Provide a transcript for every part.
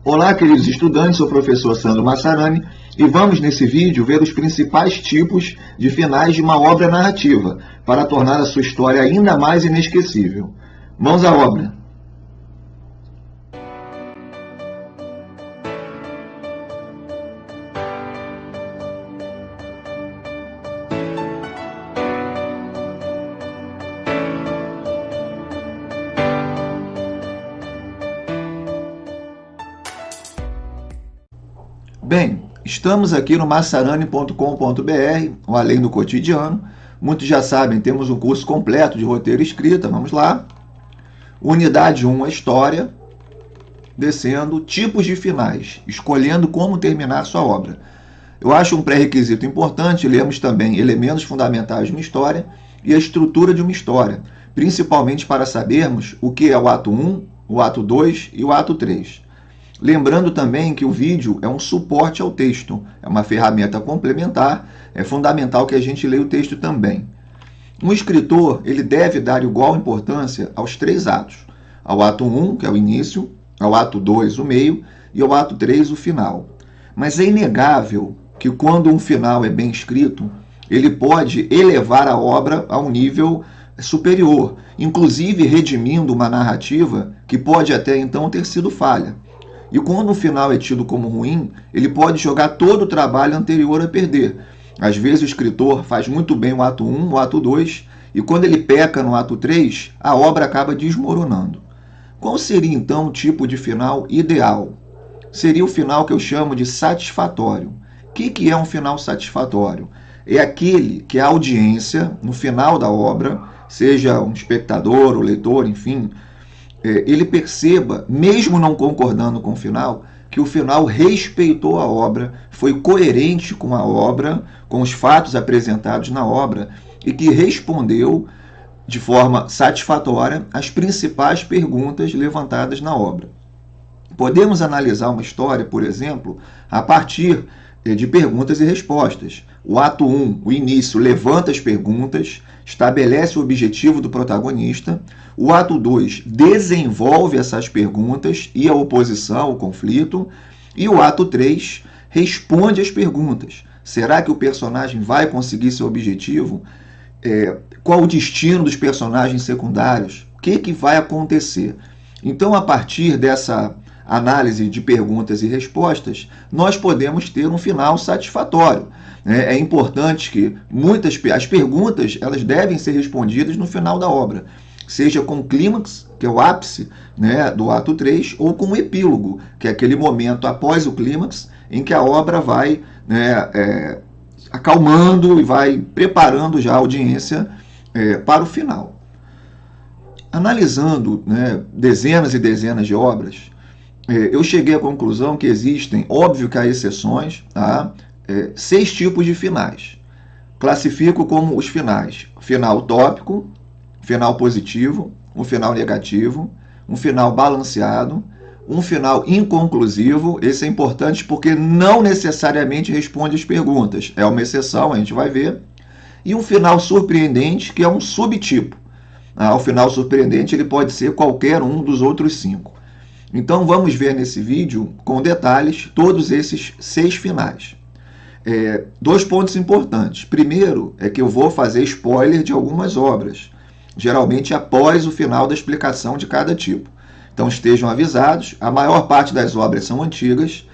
Olá, queridos estudantes, sou o professor Sandro Massarani e vamos nesse vídeo ver os principais tipos de finais de uma obra narrativa para tornar a sua história ainda mais inesquecível. Mãos à obra! Bem, estamos aqui no massarani.com.br, o Além do Cotidiano. Muitos já sabem, temos um curso completo de roteiro e escrita, vamos lá. Unidade 1, a história, descendo, tipos de finais, escolhendo como terminar sua obra. Eu acho um pré-requisito importante, lermos também elementos fundamentais de uma história e a estrutura de uma história, principalmente para sabermos o que é o ato 1, o ato 2 e o ato 3. Lembrando também que o vídeo é um suporte ao texto, é uma ferramenta complementar, é fundamental que a gente leia o texto também. Um escritor ele deve dar igual importância aos três atos, ao ato 1, que é o início, ao ato 2, o meio, e ao ato 3, o final. Mas é inegável que quando um final é bem escrito, ele pode elevar a obra a um nível superior, inclusive redimindo uma narrativa que pode até então ter sido falha. E quando o final é tido como ruim, ele pode jogar todo o trabalho anterior a perder. Às vezes o escritor faz muito bem o ato 1, o ato 2, e quando ele peca no ato 3, a obra acaba desmoronando. Qual seria então o tipo de final ideal? Seria o final que eu chamo de satisfatório. O que é um final satisfatório? É aquele que a audiência, no final da obra, seja um espectador, o leitor, enfim, ele perceba, mesmo não concordando com o final, que o final respeitou a obra, foi coerente com a obra, com os fatos apresentados na obra e que respondeu de forma satisfatória às principais perguntas levantadas na obra. Podemos analisar uma história, por exemplo, a partir de perguntas e respostas. O ato 1, o início, levanta as perguntas, estabelece o objetivo do protagonista. O ato 2 desenvolve essas perguntas e a oposição, o conflito. E o ato 3 responde às perguntas. Será que o personagem vai conseguir seu objetivo? Qual o destino dos personagens secundários? O que vai acontecer? Então, a partir dessa análise de perguntas e respostas, nós podemos ter um final satisfatório. É importante que as perguntas elas devem ser respondidas no final da obra, seja com o clímax, que é o ápice, do ato 3, ou com o epílogo, que é aquele momento após o clímax, em que a obra vai acalmando e vai preparando já a audiência para o final. Analisando dezenas e dezenas de obras, eu cheguei à conclusão que existem, óbvio que há exceções, 6 tipos de finais. Classifico como os finais: final utópico, final positivo, um final negativo, um final balanceado, um final inconclusivo. Esse é importante porque não necessariamente responde às perguntas, é uma exceção, a gente vai ver. E um final surpreendente, que é um subtipo. O final surpreendente ele pode ser qualquer um dos outros 5. Então vamos ver nesse vídeo, com detalhes, todos esses 6 finais. 2 pontos importantes. Primeiro é que eu vou fazer spoiler de algumas obras, geralmente após o final da explicação de cada tipo. Então estejam avisados, a maior parte das obras são antigas,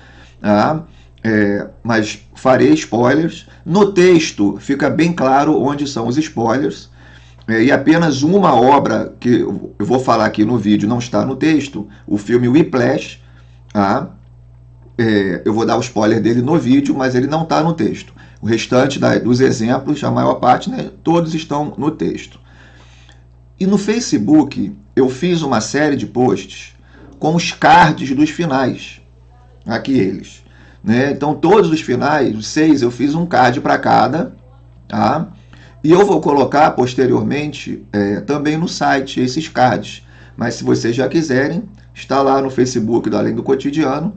mas farei spoilers. No texto fica bem claro onde são os spoilers. E apenas uma obra que eu vou falar aqui no vídeo não está no texto, o filme Whiplash. Eu vou dar o spoiler dele no vídeo, mas ele não está no texto. O restante dos exemplos, a maior parte, todos estão no texto. E no Facebook eu fiz uma série de posts com os cards dos finais. Aqui eles. Então todos os finais, os 6, eu fiz um card para cada, E eu vou colocar posteriormente também no site esses cards. Mas se vocês já quiserem, está lá no Facebook do Além do Cotidiano.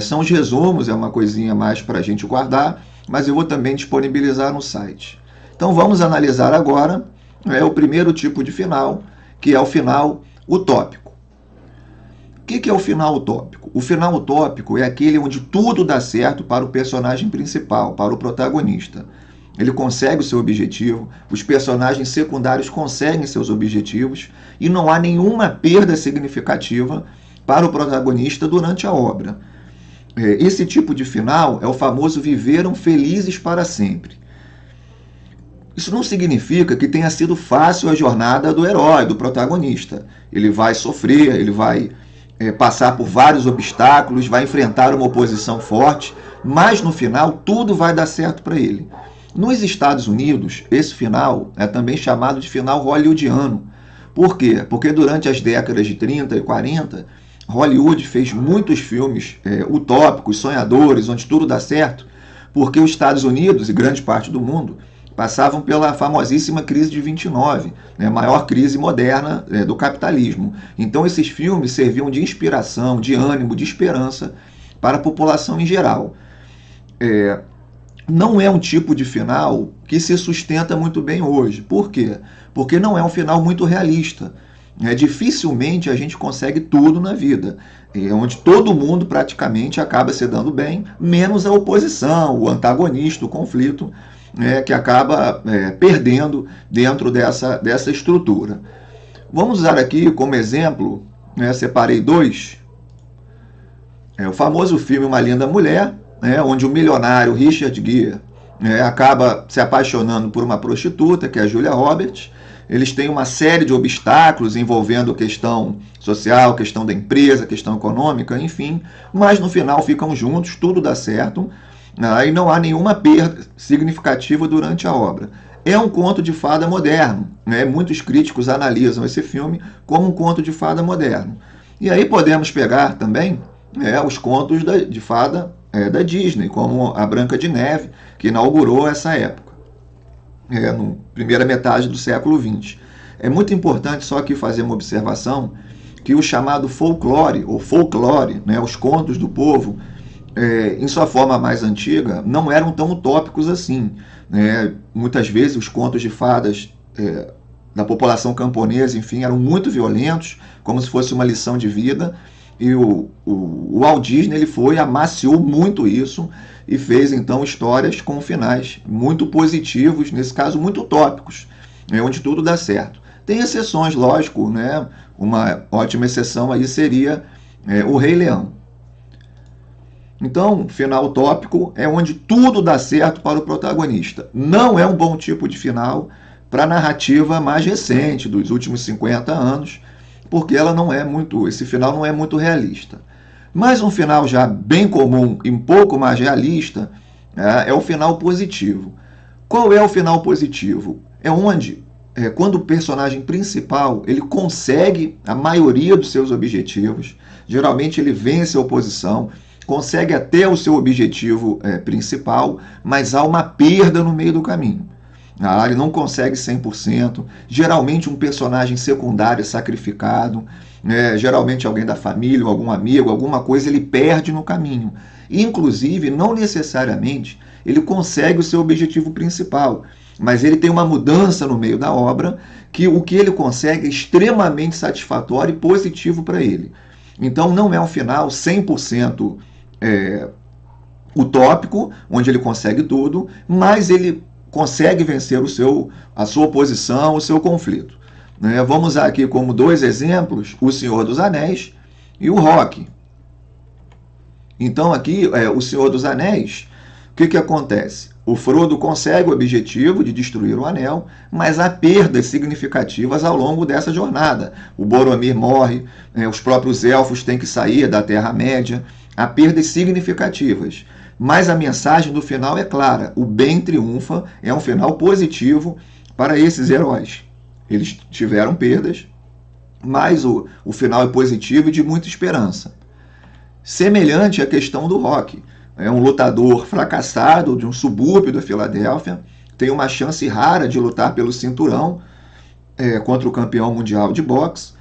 São os resumos, é uma coisinha mais para a gente guardar, mas eu vou também disponibilizar no site. Então vamos analisar agora o primeiro tipo de final, que é o final utópico. que é o final utópico? O final utópico é aquele onde tudo dá certo para o personagem principal, para o protagonista. Ele consegue o seu objetivo, os personagens secundários conseguem seus objetivos e não há nenhuma perda significativa para o protagonista durante a obra. Esse tipo de final é o famoso viveram felizes para sempre. Isso não significa que tenha sido fácil a jornada do herói, do protagonista. Ele vai sofrer, ele vai passar por vários obstáculos, vai enfrentar uma oposição forte, mas no final tudo vai dar certo para ele. Nos Estados Unidos, esse final é também chamado de final hollywoodiano. Por quê? Porque durante as décadas de 30 e 40, Hollywood fez muitos filmes utópicos, sonhadores, onde tudo dá certo, porque os Estados Unidos e grande parte do mundo passavam pela famosíssima crise de 29, a maior crise moderna do capitalismo. Então esses filmes serviam de inspiração, de ânimo, de esperança para a população em geral. Não é um tipo de final que se sustenta muito bem hoje. Por quê? Porque não é um final muito realista. Dificilmente a gente consegue tudo na vida, onde todo mundo praticamente acaba se dando bem, menos a oposição, o antagonista, o conflito, que acaba perdendo dentro dessa estrutura. Vamos usar aqui como exemplo, separei dois, o famoso filme Uma Linda Mulher, onde o milionário Richard Gere acaba se apaixonando por uma prostituta, que é a Julia Roberts. Eles têm uma série de obstáculos envolvendo questão social, questão da empresa, questão econômica, enfim, mas no final ficam juntos, tudo dá certo, e não há nenhuma perda significativa durante a obra. É um conto de fada moderno, muitos críticos analisam esse filme como um conto de fada moderno. E aí podemos pegar também os contos de fada da Disney, como a Branca de Neve, que inaugurou essa época, na primeira metade do século XX. É muito importante só aqui fazer uma observação que o chamado folclore, ou folclore, os contos do povo, em sua forma mais antiga, não eram tão utópicos assim. Muitas vezes os contos de fadas da população camponesa, enfim, eram muito violentos, como se fosse uma lição de vida, e o Walt Disney ele amaciou muito isso e fez então histórias com finais muito positivos, nesse caso muito utópicos, onde tudo dá certo. Tem exceções, lógico, uma ótima exceção aí seria o Rei Leão. Então, final utópico é onde tudo dá certo para o protagonista. Não é um bom tipo de final para a narrativa mais recente, dos últimos 50 anos, porque ela não é muito, esse final não é muito realista. Mas um final já bem comum e um pouco mais realista é o final positivo. Qual é o final positivo? É onde, quando o personagem principal ele consegue a maioria dos seus objetivos, geralmente ele vence a oposição, consegue até o seu objetivo principal, mas há uma perda no meio do caminho. Ele não consegue 100%, geralmente um personagem secundário é sacrificado, geralmente alguém da família, algum amigo, alguma coisa ele perde no caminho. Inclusive, não necessariamente ele consegue o seu objetivo principal, mas ele tem uma mudança no meio da obra que o que ele consegue é extremamente satisfatório e positivo para ele. Então não é um final 100% utópico, onde ele consegue tudo, mas ele consegue vencer a sua oposição, o seu conflito. Vamos usar aqui como dois exemplos o Senhor dos Anéis e o Rock. Então aqui, o Senhor dos Anéis, o que acontece? O Frodo consegue o objetivo de destruir o anel, mas há perdas significativas ao longo dessa jornada. O Boromir morre, os próprios elfos têm que sair da Terra-média, há perdas significativas. Mas a mensagem do final é clara, o bem triunfa, é um final positivo para esses heróis. Eles tiveram perdas, mas o final é positivo e de muita esperança. Semelhante à questão do Rock. É um lutador fracassado de um subúrbio da Filadélfia, tem uma chance rara de lutar pelo cinturão contra o campeão mundial de boxe.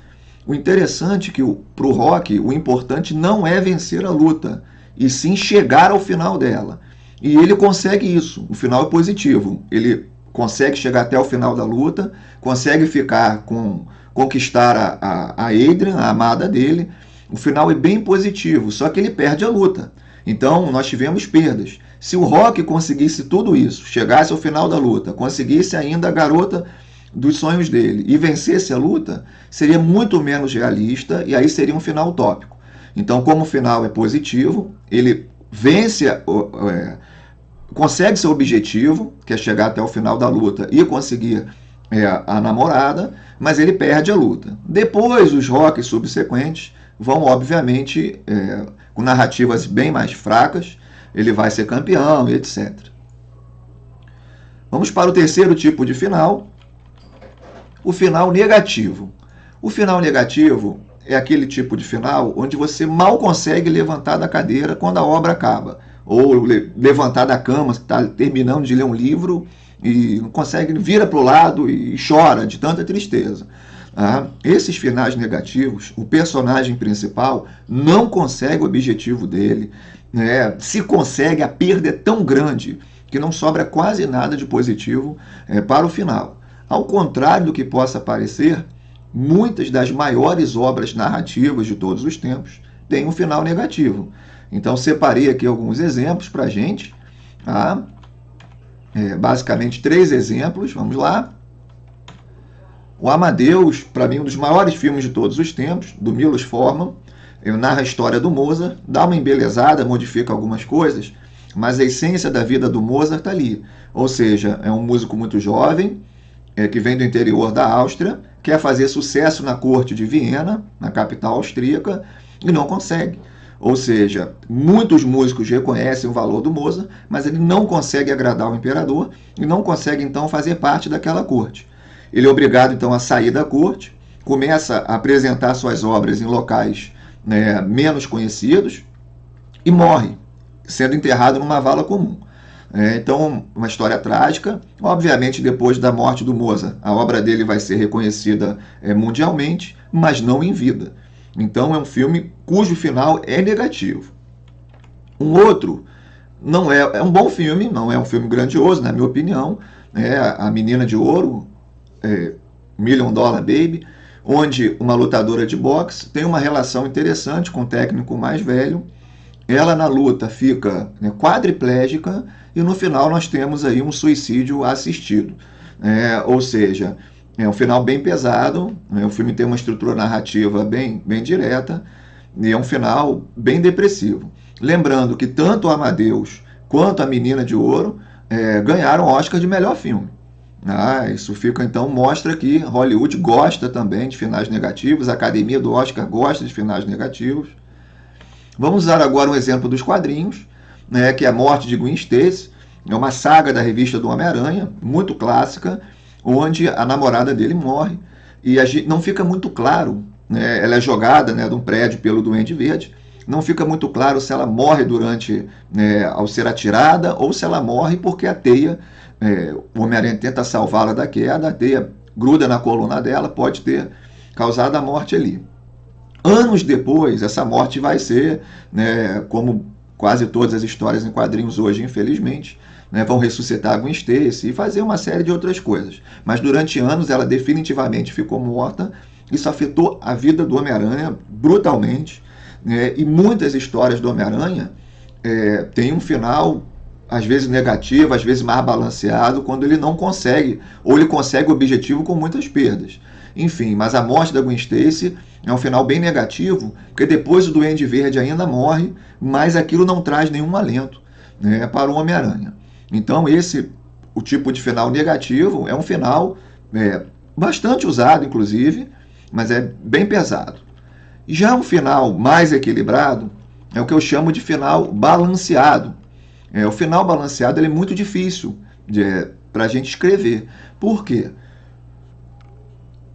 O interessante é que para o Rock, o importante não é vencer a luta, e sim chegar ao final dela. E ele consegue isso, o final é positivo. Ele consegue chegar até o final da luta, consegue conquistar a Adrian, a amada dele. o final é bem positivo, só que ele perde a luta. Então, nós tivemos perdas. Se o Rock conseguisse tudo isso, chegasse ao final da luta, conseguisse ainda a garota dos sonhos dele e vencesse a luta, seria muito menos realista e aí seria um final utópico. Então, como o final é positivo, ele vence, consegue seu objetivo, que é chegar até o final da luta e conseguir a namorada, mas ele perde a luta. Depois, os Rocks subsequentes vão, obviamente, com narrativas bem mais fracas, ele vai ser campeão e etc. Vamos para o terceiro tipo de final, o final negativo. O final negativo é aquele tipo de final onde você mal consegue levantar da cadeira quando a obra acaba, ou levantar da cama, está terminando de ler um livro e não consegue, vira para o lado e chora de tanta tristeza. Esses finais negativos, o personagem principal não consegue o objetivo dele, se consegue, a perda é tão grande que não sobra quase nada de positivo para o final. Ao contrário do que possa parecer, muitas das maiores obras narrativas de todos os tempos têm um final negativo. Então, separei aqui alguns exemplos para a gente. Basicamente, 3 exemplos. Vamos lá. O Amadeus, para mim, um dos maiores filmes de todos os tempos, do Milos Forman. Ele narra a história do Mozart, dá uma embelezada, modifica algumas coisas, mas a essência da vida do Mozart está ali. Ou seja, é um músico muito jovem, que vem do interior da Áustria, quer fazer sucesso na corte de Viena, na capital austríaca, e não consegue. Ou seja, muitos músicos reconhecem o valor do Mozart, mas ele não consegue agradar o imperador e não consegue, então, fazer parte daquela corte. Ele é obrigado, então, a sair da corte, começa a apresentar suas obras em locais menos conhecidos e morre, sendo enterrado numa vala comum. Então, uma história trágica. Obviamente, depois da morte do Mozart, a obra dele vai ser reconhecida mundialmente, mas não em vida. Então, é um filme cujo final é negativo. Um outro, não é um bom filme, não é um filme grandioso, na minha opinião, A Menina de Ouro, Million Dollar Baby, onde uma lutadora de boxe tem uma relação interessante com o técnico mais velho. Ela, na luta, fica quadriplégica e no final nós temos aí um suicídio assistido. Ou seja, é um final bem pesado, o filme tem uma estrutura narrativa bem direta e é um final bem depressivo. Lembrando que tanto o Amadeus quanto a Menina de Ouro ganharam Oscar de melhor filme. Isso fica, então, mostra que Hollywood gosta também de finais negativos, a Academia do Oscar gosta de finais negativos. Vamos usar agora um exemplo dos quadrinhos, que é a morte de Gwen Stacy. É uma saga da revista do Homem-Aranha, muito clássica, onde a namorada dele morre e não fica muito claro, ela é jogada de um prédio pelo Duende Verde, não fica muito claro se ela morre ao ser atirada ou se ela morre porque a teia, o Homem-Aranha tenta salvá-la da queda, a teia gruda na coluna dela, pode ter causado a morte ali. Anos depois, essa morte vai ser, como quase todas as histórias em quadrinhos hoje, infelizmente, vão ressuscitar a Gwen Stacy e fazer uma série de outras coisas. Mas durante anos ela definitivamente ficou morta. Isso afetou a vida do Homem-Aranha brutalmente. E muitas histórias do Homem-Aranha têm um final, às vezes negativo, às vezes mais balanceado, quando ele não consegue, ou ele consegue o objetivo com muitas perdas. Enfim, mas a morte da Gwen Stacy é um final bem negativo, porque depois o Duende Verde ainda morre, mas aquilo não traz nenhum alento para o Homem-Aranha. Então, o tipo de final negativo, é um final bastante usado, inclusive, mas é bem pesado. Já um final mais equilibrado é o que eu chamo de final balanceado. O final balanceado ele é muito difícil para a gente escrever. Por quê?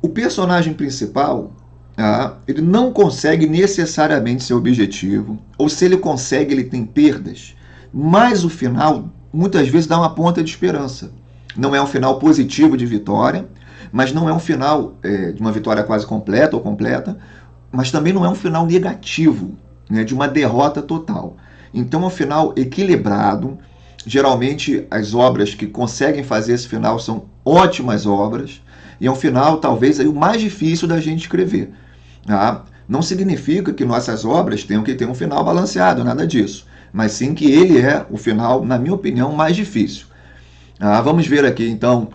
O personagem principal, ele não consegue necessariamente seu objetivo, ou se ele consegue, ele tem perdas, mas o final muitas vezes dá uma ponta de esperança. Não é um final positivo de vitória, mas não é um final de uma vitória quase completa ou completa, mas também não é um final negativo, de uma derrota total. Então é um final equilibrado. Geralmente as obras que conseguem fazer esse final são ótimas obras, e é um final talvez aí, o mais difícil da gente escrever. Não significa que nossas obras tenham que ter um final balanceado, nada disso. Mas sim que ele é o final, na minha opinião, mais difícil. Vamos ver aqui, então,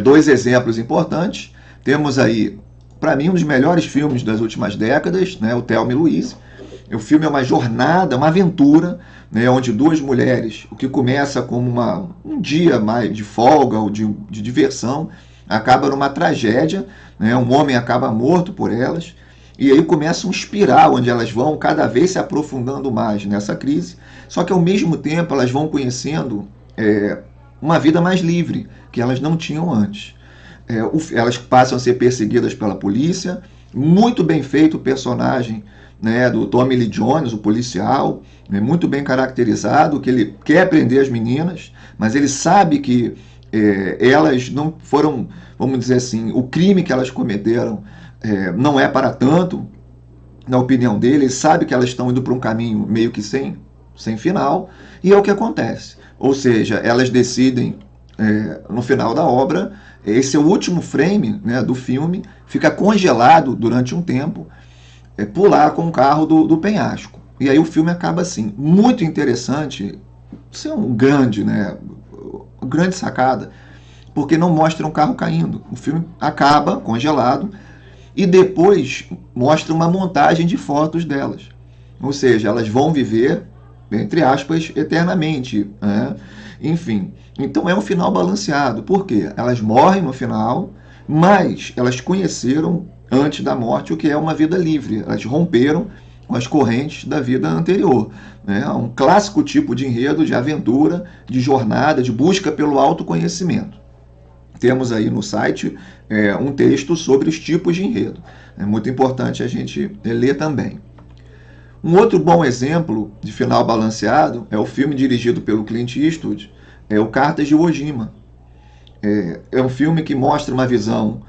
dois exemplos importantes. Temos aí, para mim, um dos melhores filmes das últimas décadas, né, o Thelma e Louise. O filme é uma jornada, uma aventura, né, onde duas mulheres, o que começa como um dia mais de folga ou de diversão, acaba numa tragédia, né, um homem acaba morto por elas, e aí começa um espiral onde elas vão cada vez se aprofundando mais nessa crise, só que ao mesmo tempo elas vão conhecendo uma vida mais livre, que elas não tinham antes. Elas passam a ser perseguidas pela polícia, muito bem feito o personagem, né, do Tommy Lee Jones, o policial, muito bem caracterizado, que ele quer prender as meninas, mas ele sabe que elas não foram, vamos dizer assim, o crime que elas cometeram não é para tanto, na opinião dele. Ele sabe que elas estão indo para um caminho meio que sem final, e é o que acontece. Ou seja, elas decidem, no final da obra, esse é o último frame, né, do filme, fica congelado durante um tempo, pular com o carro do penhasco. E aí o filme acaba assim. Muito interessante, isso é um grande, né, grande sacada, porque não mostra um carro caindo. O filme acaba congelado e depois mostra uma montagem de fotos delas. Ou seja, elas vão viver, entre aspas, eternamente, né? Enfim, então é um final balanceado. Por quê? Elas morrem no final, mas elas conheceram antes da morte o que é uma vida livre. Elas romperam com as correntes da vida anterior, né? Um clássico tipo de enredo, de aventura, de jornada, de busca pelo autoconhecimento. Temos aí no site um texto sobre os tipos de enredo. É muito importante a gente ler também. Um outro bom exemplo de final balanceado é o filme dirigido pelo Clint Eastwood, o Cartas de Iwo Jima. É um filme que mostra uma visão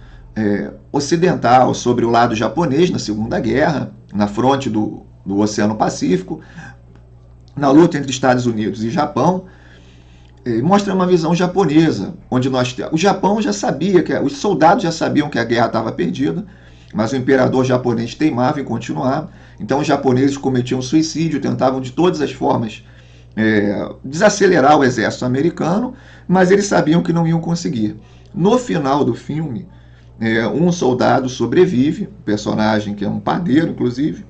ocidental sobre o lado japonês na Segunda Guerra, na fronte do Oceano Pacífico, na luta entre Estados Unidos e Japão. Mostra uma visão japonesa, onde o Japão já sabia, os soldados já sabiam que a guerra estava perdida, mas o imperador japonês teimava em continuar. Então os japoneses cometiam suicídio, tentavam de todas as formas desacelerar o exército americano, mas eles sabiam que não iam conseguir. No final do filme, um soldado sobrevive, personagem que é um padeiro, inclusive,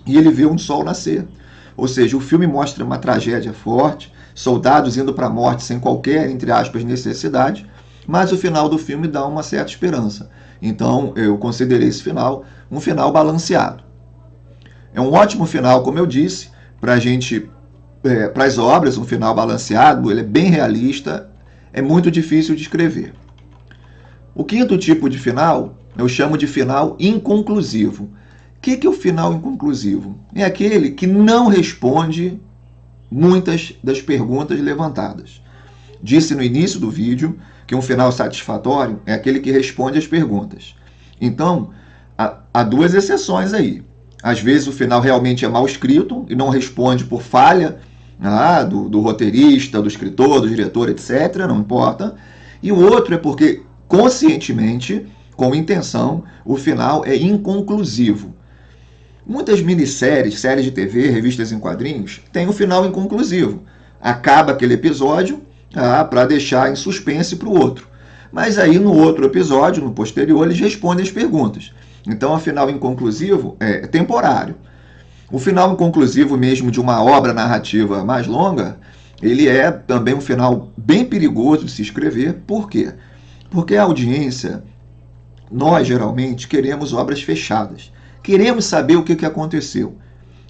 e ele vê um sol nascer. Ou seja, o filme mostra uma tragédia forte, soldados indo para a morte sem qualquer, entre aspas, necessidade, mas o final do filme dá uma certa esperança. Então eu considerei esse final um final balanceado. É um ótimo final, como eu disse, para as obras, um final balanceado. Ele é bem realista, é muito difícil de escrever. O quinto tipo de final eu chamo de final inconclusivo. O que é o final inconclusivo? É aquele que não responde muitas das perguntas levantadas. Disse no início do vídeo que um final satisfatório é aquele que responde as perguntas. Então, há duas exceções aí. Às vezes o final realmente é mal escrito e não responde por falha do roteirista, do escritor, do diretor, etc., não importa. E o outro é porque, conscientemente, com intenção, o final é inconclusivo. Muitas minisséries, séries de TV, revistas em quadrinhos, têm um final inconclusivo. Acaba aquele episódio para deixar em suspense para o outro. Mas aí no outro episódio, no posterior, eles respondem as perguntas. Então o final inconclusivo é temporário. O final inconclusivo mesmo de uma obra narrativa mais longa, ele é também um final bem perigoso de se escrever. Por quê? Porque a audiência, nós geralmente queremos obras fechadas. Queremos saber o que aconteceu.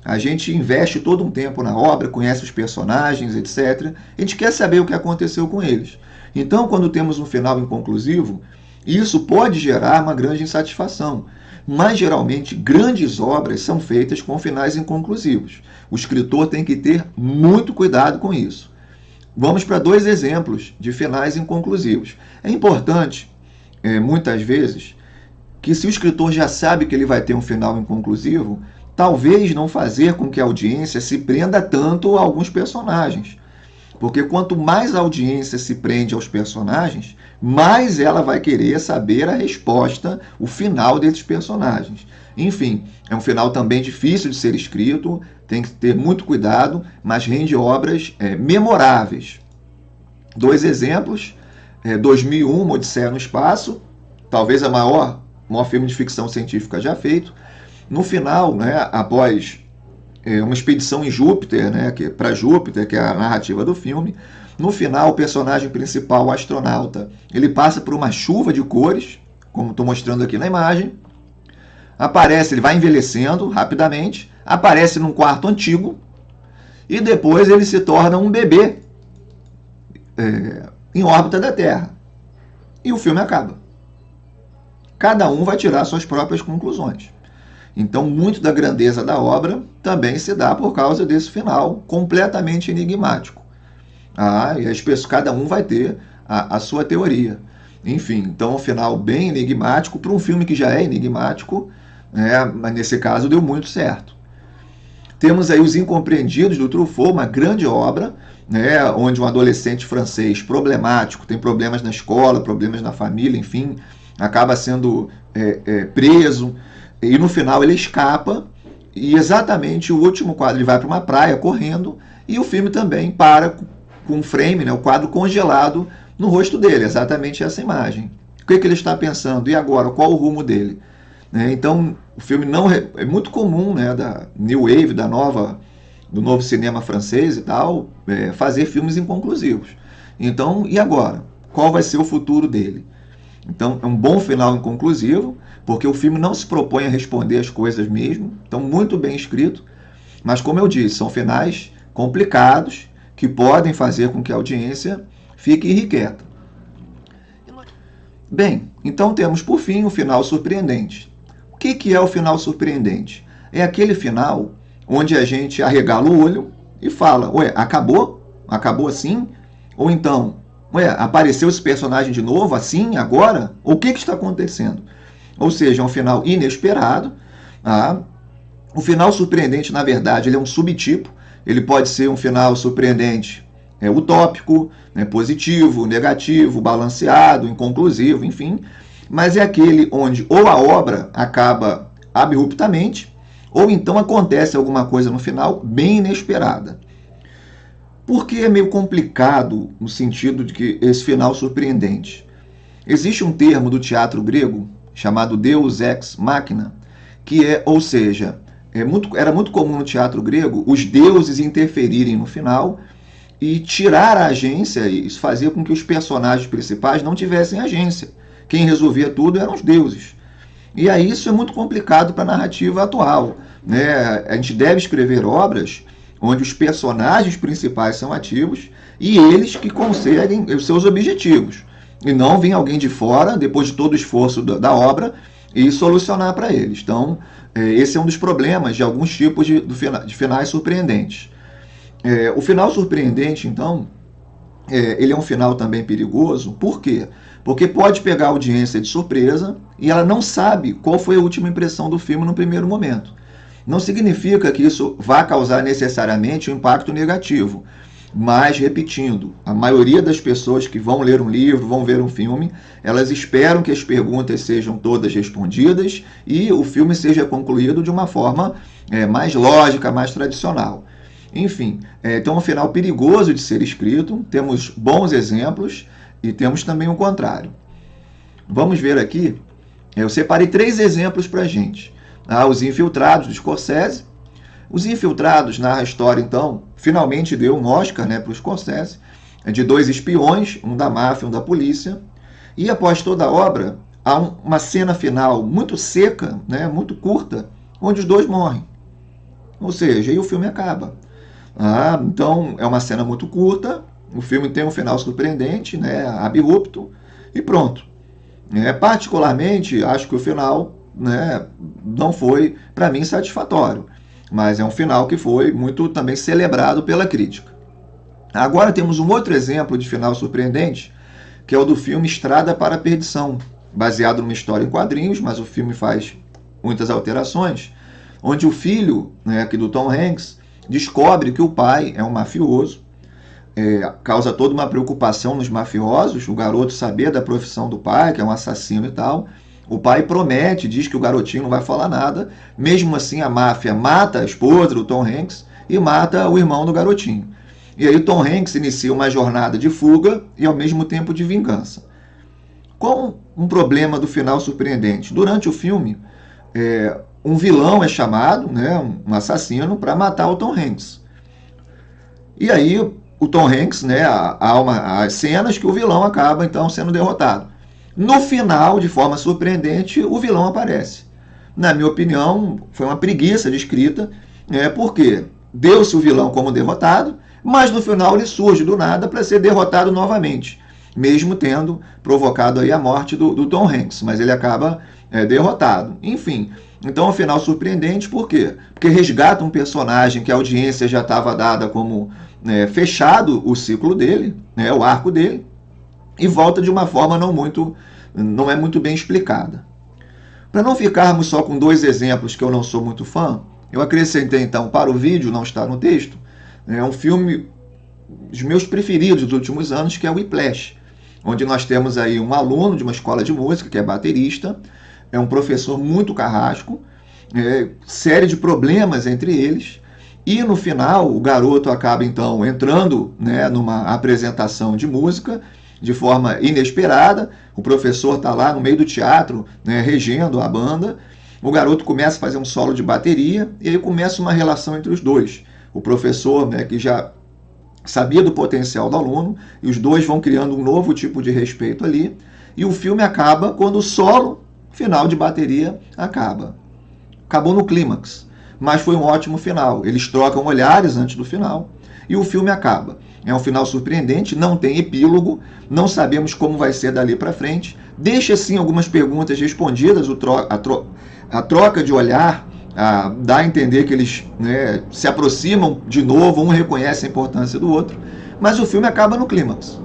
A gente investe todo um tempo na obra, conhece os personagens, etc. A gente quer saber o que aconteceu com eles. Então, quando temos um final inconclusivo, isso pode gerar uma grande insatisfação. Mas, geralmente, grandes obras são feitas com finais inconclusivos. O escritor tem que ter muito cuidado com isso. Vamos para dois exemplos de finais inconclusivos. É importante, muitas vezes, que se o escritor já sabe que ele vai ter um final inconclusivo, talvez não fazer com que a audiência se prenda tanto a alguns personagens. Porque quanto mais a audiência se prende aos personagens, mais ela vai querer saber a resposta, o final desses personagens. Enfim, é um final também difícil de ser escrito, tem que ter muito cuidado, mas rende obras memoráveis. 2 exemplos, 2001, Odisseia no Espaço, talvez a maior filme de ficção científica já feito. No final, né, após uma expedição em Júpiter, né, para Júpiter, que é a narrativa do filme, no final o personagem principal, o astronauta, ele passa por uma chuva de cores, como estou mostrando aqui na imagem, aparece, ele vai envelhecendo rapidamente, aparece num quarto antigo, e depois ele se torna um bebê em órbita da Terra. E o filme acaba. Cada um vai tirar suas próprias conclusões. Então, muito da grandeza da obra também se dá por causa desse final completamente enigmático. E as pessoas, cada um vai ter a sua teoria. Enfim, então, um final bem enigmático para um filme que já é enigmático, mas nesse caso deu muito certo. Temos aí Os Incompreendidos, do Truffaut, uma grande obra, onde um adolescente francês problemático, tem problemas na escola, problemas na família, enfim, acaba sendo preso, e no final ele escapa, e exatamente o último quadro, ele vai para uma praia correndo, e o filme também para com um frame, o quadro congelado no rosto dele, exatamente essa imagem. O que ele está pensando? E agora? Qual o rumo dele? Então, o filme não é muito comum, da New Wave, do novo cinema francês e tal, fazer filmes inconclusivos. Então, e agora? Qual vai ser o futuro dele? Então, é um bom final inconclusivo, porque o filme não se propõe a responder as coisas mesmo, então muito bem escrito, mas como eu disse, são finais complicados que podem fazer com que a audiência fique irrequieta. Bem, então temos por fim o final surpreendente. O que é o final surpreendente? É aquele final onde a gente arregala o olho e fala, ué, acabou? Acabou assim? Ou então, ué, apareceu esse personagem de novo, assim, agora? O que está acontecendo? Ou seja, é um final inesperado. O final surpreendente, na verdade, ele é um subtipo. Ele pode ser um final surpreendente utópico, positivo, negativo, balanceado, inconclusivo, enfim. Mas é aquele onde ou a obra acaba abruptamente, ou então acontece alguma coisa no final bem inesperada. Por que é meio complicado no sentido de que esse final surpreendente? Existe um termo do teatro grego chamado Deus Ex Machina, que era muito comum no teatro grego os deuses interferirem no final e tirar a agência, e isso fazia com que os personagens principais não tivessem agência. Quem resolvia tudo eram os deuses. E aí isso é muito complicado para a narrativa atual. A gente deve escrever obras onde os personagens principais são ativos e eles que conseguem os seus objetivos. E não vir alguém de fora, depois de todo o esforço da obra, e solucionar para eles. Então, esse é um dos problemas de alguns tipos de finais surpreendentes. O final surpreendente, então, ele é um final também perigoso. Por quê? Porque pode pegar a audiência de surpresa e ela não sabe qual foi a última impressão do filme no primeiro momento. Não significa que isso vá causar necessariamente um impacto negativo. Mas, repetindo, a maioria das pessoas que vão ler um livro, vão ver um filme, elas esperam que as perguntas sejam todas respondidas e o filme seja concluído de uma forma mais lógica, mais tradicional. Enfim, então é um final perigoso de ser escrito, temos bons exemplos e temos também o contrário. Vamos ver aqui, eu separei 3 exemplos para a gente. Os Infiltrados, do Scorsese. Os Infiltrados narra a história, então, finalmente deu um Oscar para o Scorsese, de 2 espiões, um da máfia e um da polícia, e após toda a obra, há uma cena final muito seca, muito curta, onde os 2 morrem. Ou seja, aí o filme acaba. Então, é uma cena muito curta, o filme tem um final surpreendente, abrupto, e pronto. Particularmente, acho que o final não foi, para mim, satisfatório. Mas é um final que foi muito também celebrado pela crítica. Agora temos um outro exemplo de final surpreendente, que é o do filme Estrada para a Perdição, baseado numa história em quadrinhos, mas o filme faz muitas alterações, onde o filho aqui do Tom Hanks descobre que o pai é um mafioso, causa toda uma preocupação nos mafiosos, o garoto saber da profissão do pai, que é um assassino e tal. O pai promete, diz que o garotinho não vai falar nada. Mesmo assim, a máfia mata a esposa do Tom Hanks e mata o irmão do garotinho. E aí Tom Hanks inicia uma jornada de fuga e ao mesmo tempo de vingança. Com um problema do final surpreendente. Durante o filme, um vilão é chamado, né, um assassino, para matar o Tom Hanks. E aí o Tom Hanks, né, há as cenas que o vilão acaba então sendo derrotado. No final, de forma surpreendente, o vilão aparece. Na minha opinião, foi uma preguiça de escrita, porque deu-se o vilão como derrotado, mas no final ele surge do nada para ser derrotado novamente, mesmo tendo provocado aí a morte do Tom Hanks, mas ele acaba derrotado. Enfim, então é um final surpreendente, por quê? Porque resgata um personagem que a audiência já estava dada como fechado o ciclo dele, o arco dele, e volta de uma forma não é muito bem explicada. Para não ficarmos só com dois exemplos que eu não sou muito fã, eu acrescentei então para o vídeo, não está no texto, um filme dos meus preferidos dos últimos anos, que é o Whiplash, onde nós temos aí um aluno de uma escola de música, que é baterista, é um professor muito carrasco, série de problemas entre eles, e no final o garoto acaba então entrando numa apresentação de música de forma inesperada. O professor está lá no meio do teatro, regendo a banda. O garoto começa a fazer um solo de bateria e aí começa uma relação entre os dois. O professor, que já sabia do potencial do aluno, e os dois vão criando um novo tipo de respeito ali. E o filme acaba quando o solo final de bateria acaba. Acabou no clímax, mas foi um ótimo final. Eles trocam olhares antes do final e o filme acaba. É um final surpreendente, não tem epílogo, não sabemos como vai ser dali para frente. Deixa sim algumas perguntas respondidas, a troca de olhar dá a entender que eles se aproximam de novo, um reconhece a importância do outro, mas o filme acaba no clímax,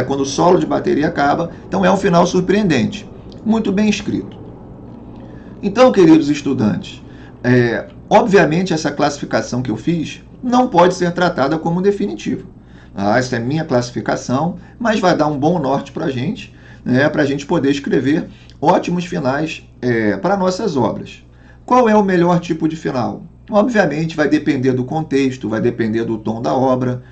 quando o solo de bateria acaba. Então é um final surpreendente, muito bem escrito. Então, queridos estudantes, obviamente essa classificação que eu fiz não pode ser tratada como definitiva. Essa é minha classificação, mas vai dar um bom norte para a gente poder escrever ótimos finais para nossas obras. Qual é o melhor tipo de final? Obviamente vai depender do contexto, vai depender do tom da obra.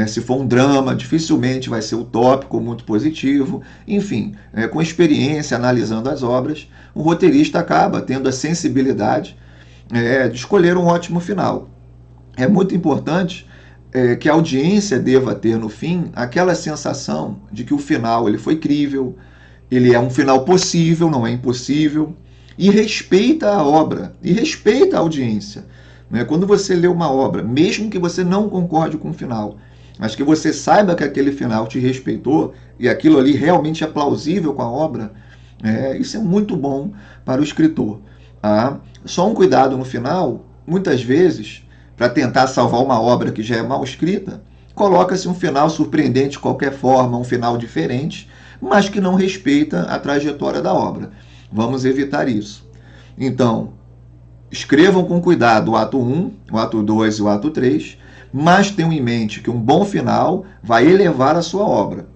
Se for um drama, dificilmente vai ser utópico, muito positivo. Enfim, com experiência, analisando as obras, o roteirista acaba tendo a sensibilidade de escolher um ótimo final. É muito importante que a audiência deva ter no fim aquela sensação de que o final ele foi crível, ele é um final possível, não é impossível, e respeita a obra, e respeita a audiência. Quando você lê uma obra, mesmo que você não concorde com o final, mas que você saiba que aquele final te respeitou e aquilo ali realmente é plausível com a obra, isso é muito bom para o escritor. Só um cuidado no final, muitas vezes, para tentar salvar uma obra que já é mal escrita, coloca-se um final surpreendente de qualquer forma, um final diferente, mas que não respeita a trajetória da obra. Vamos evitar isso. Então, escrevam com cuidado o ato 1, o ato 2 e o ato 3, mas tenham em mente que um bom final vai elevar a sua obra.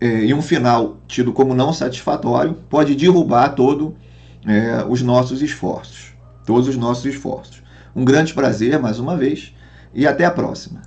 E um final tido como não satisfatório pode derrubar todos os nossos esforços. Um grande prazer, mais uma vez, e até a próxima.